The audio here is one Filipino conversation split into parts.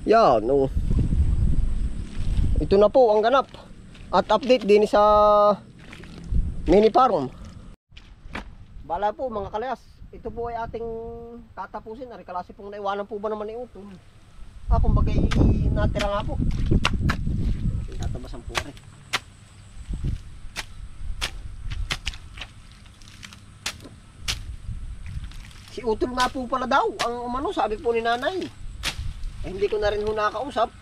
Yan, oh. Ito na po ang ganap. At update din sa mini farm. Bala po mga kalayas. Ito po ay ating tatapusin. Ari kalasi pong naiwanan po ba naman ni Utol. Kumbaga natira nga po. Tatabasan po rin. Si Utol nga po pala daw ang umano, sabi po ni nanay. Hindi ko na rin nakausap.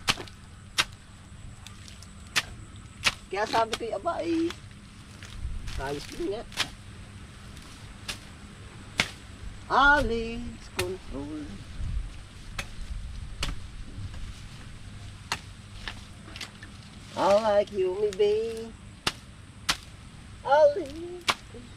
Kaya sabi ko, aba ayos din nga. Alice control. I like you, me babe. Alice control.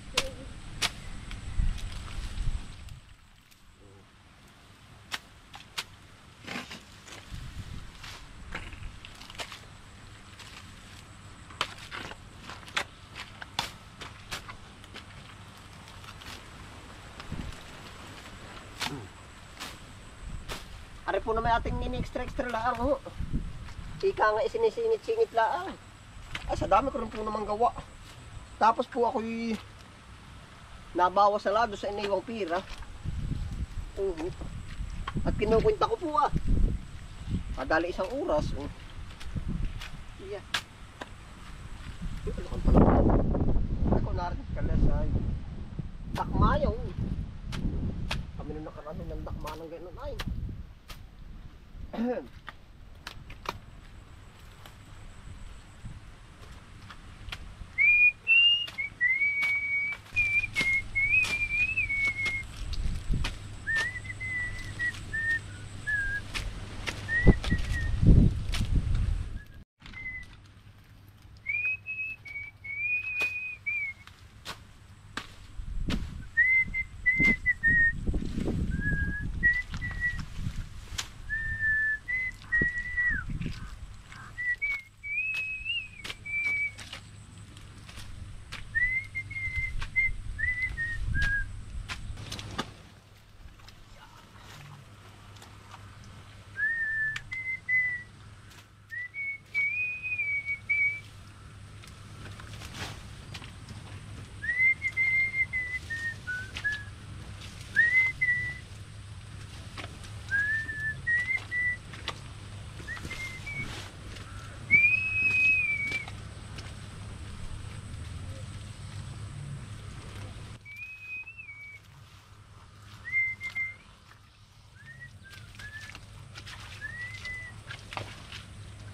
Ari po na may ating ini-extra lang ho. Ika nga isinisingit-singit lang. Sa dami ko rin po naman gawa. Tapos po ako'y nabawas sa lado sa iniwang pira. At kinukwenta ko po Kadali isang oras. Yeah. Ano kang pala? Ako narinig ka lang sa dakmayaw. Kami nung nakarami ng dakma ng gano'n ay.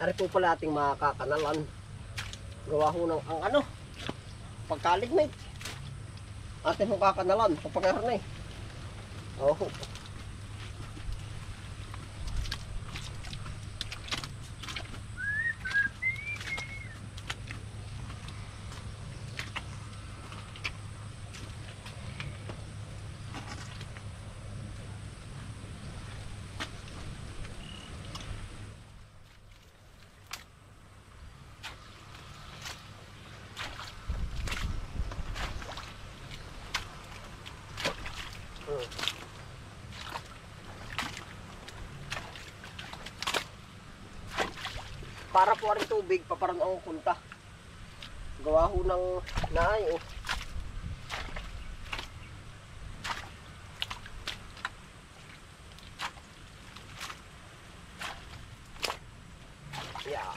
Ari po pala ating makakanalan. Gawa ho ng ang pagkalignit. Ating makakanalan, papakarne. Oh. Para po rin tubig, paparan ang punta. Gawa ho ng naay Yeah.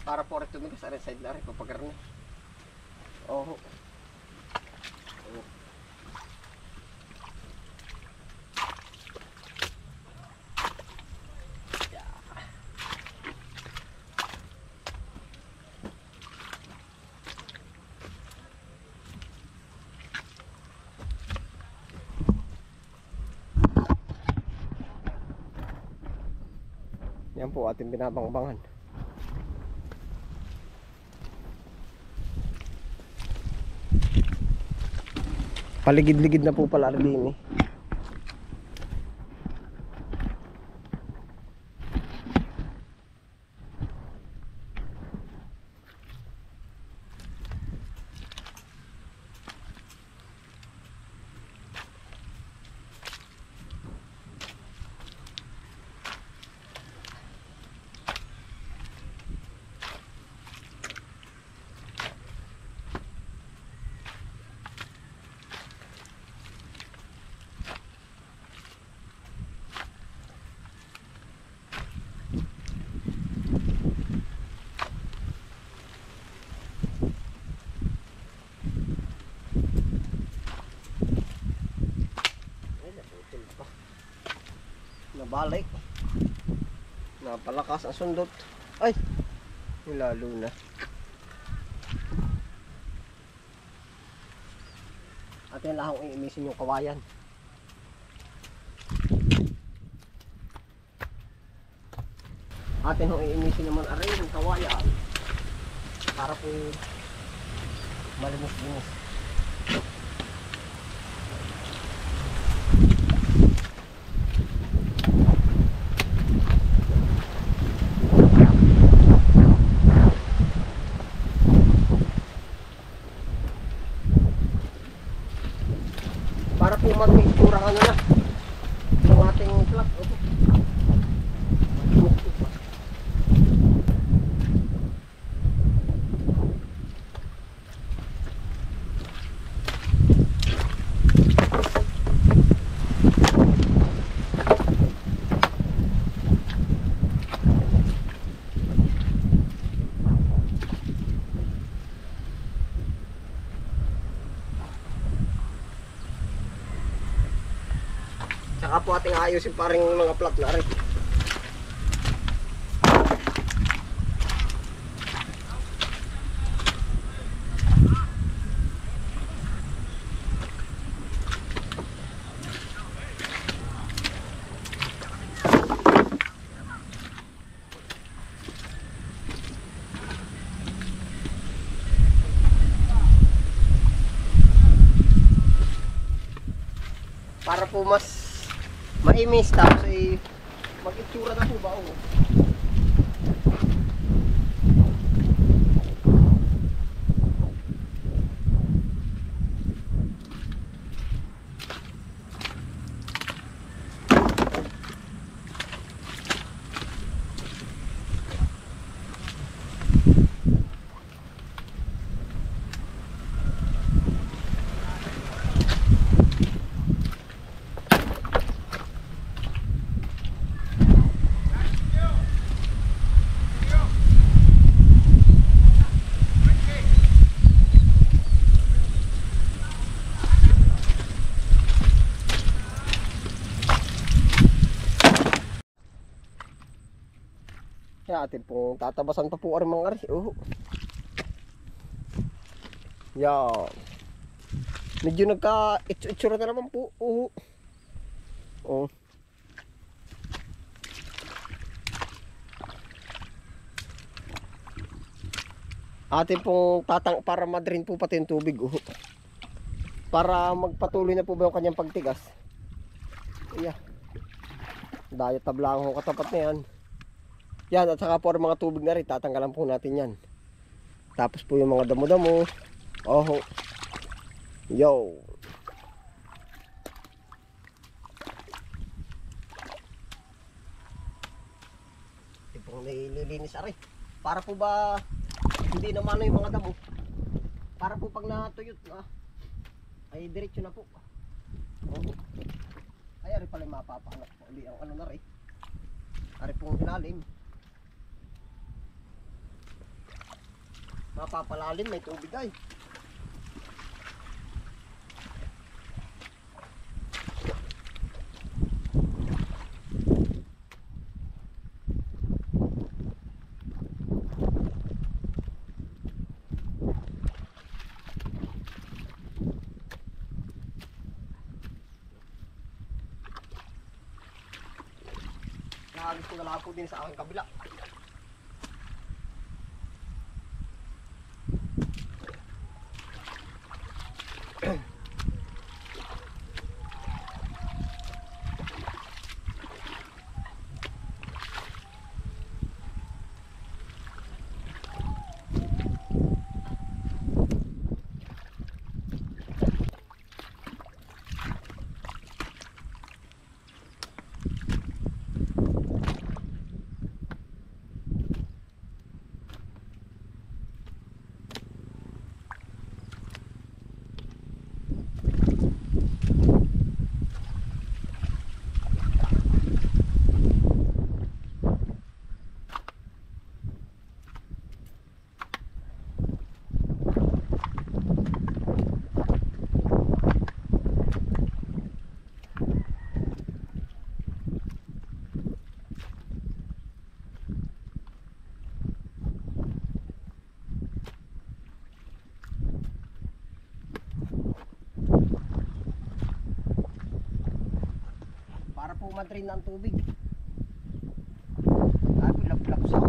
Para po rin tumigas sa side na rin, papagarni. Oh. Yan po ating binabangbangan. Paligid-ligid na po pala rin eh. Nabalik. Napalakas ang sundot. Ay, nilalo na. Atin lang akong iimisin yung kawayan. Atin akong iimisin naman aray yung kawayan. Para po malimos-limos. Para po mag-iturang ano na yung ating plug. Saka po ating ayusin paring mga plug na rin. Para po mas maimis tapos ay mag-itsura na po ba o. Kaya atin pong tatabasan pa po ang mga ari. Yan. Medyo nagka-itsura na naman po. Atin pong para madrin po pati yung tubig. Para magpatuloy na po ba yung kanyang pagtigas. Ayan. Dahil tablang ho katapat na yan. Yan, at saka po ang mga tubig na rin, tatanggalan po natin yan. Tapos po yung mga damo-damo. Yo. Ito pong nililinis ari. Para po ba hindi naman yung mga damo. Para po pag natuyot na ay diretso na po. Ay ari pala mapapahanap po uli ang ano na rin. Ari pong ilalim. Mapapalalim, may tubig ay. Nahagis ko na lang po din sa aking kabila. para po madrain na ang tubig. Pilap-pilap sa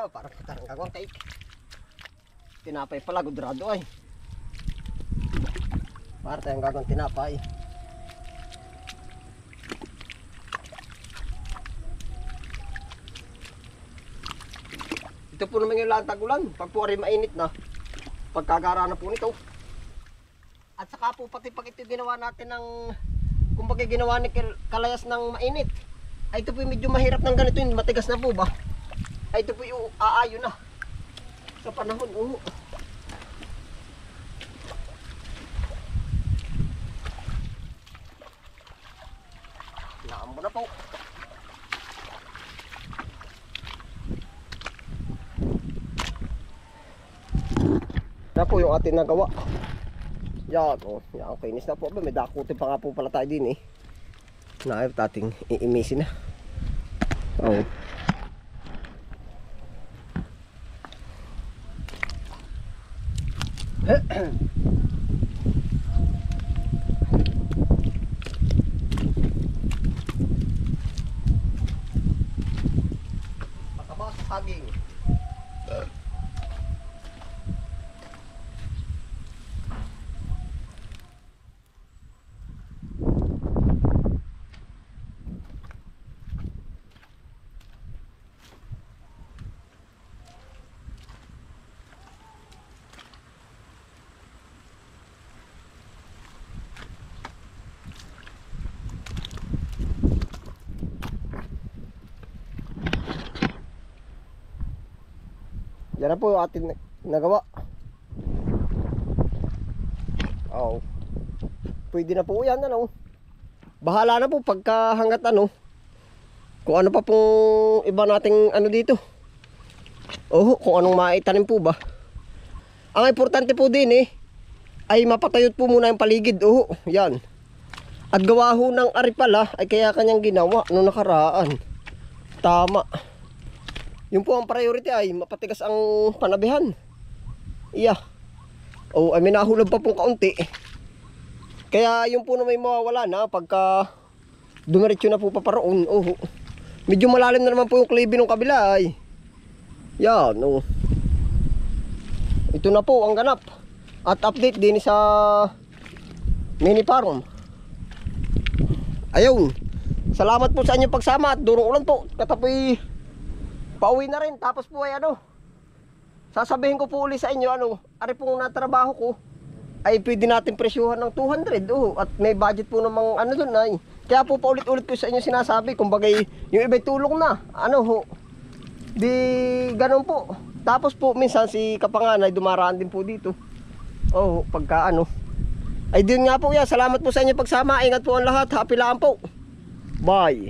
parang katarang gagawang cake. Tinapay pala, gudrado ay. Para tayong gagawang tinapay. Ito po naman yung lantagulan. Pag po rin mainit na, pagkagara na po nito. At saka po pati pag ito ginawa natin ng, kumbaga ginawa ni kalayas ng mainit, ay ito po yung medyo mahirap ng ganito, yung matigas na po ba? Ay ito po yung aayo na sa panahon. Naambo na po. Na po yung ating nagawa. Yan, yan, kinis na po. May dakutin pa nga po pala tayo din eh. Na ating iimisin na. Mataba sa saging. Yan na po yung ating nagawa. Pwede na po yan, ano. Bahala na po pagka hanggat ano. Kung ano pa pong iba nating ano dito. Kung anong maitanim po ba. Ang importante po din ay mapatayot po muna yung paligid. Yan. At gawa ho ng ari pala ay kaya kanyang ginawa nung nakaraan. Tama. Yung po ang priority ay mapatigas ang panabihan. Ay may nahulog pa pong kaunti. Kaya yung po na may mawawala na pagka dumiretso na po paparoon. Medyo malalim na naman po yung klibi ng kabila ay. Yan. Ito na po ang ganap. At update din sa mini farm. Ayun. Salamat po sa inyong pagsama at durong ulan po. Katapoy pauwi na rin, tapos po ay sasabihin ko po uli sa inyo ari pong natrabaho ko ay pwede natin presyuhan ng 200 at may budget po namang doon ay. Kaya po paulit-ulit ko sa inyo sinasabi, kumbaga yung iba'y tulong na di ganun po. Tapos po minsan si Kapanganay dumaraan din po dito pagka ay din nga po yan. Salamat po sa inyo pagsama, ingat po ang lahat, happy lang po, bye.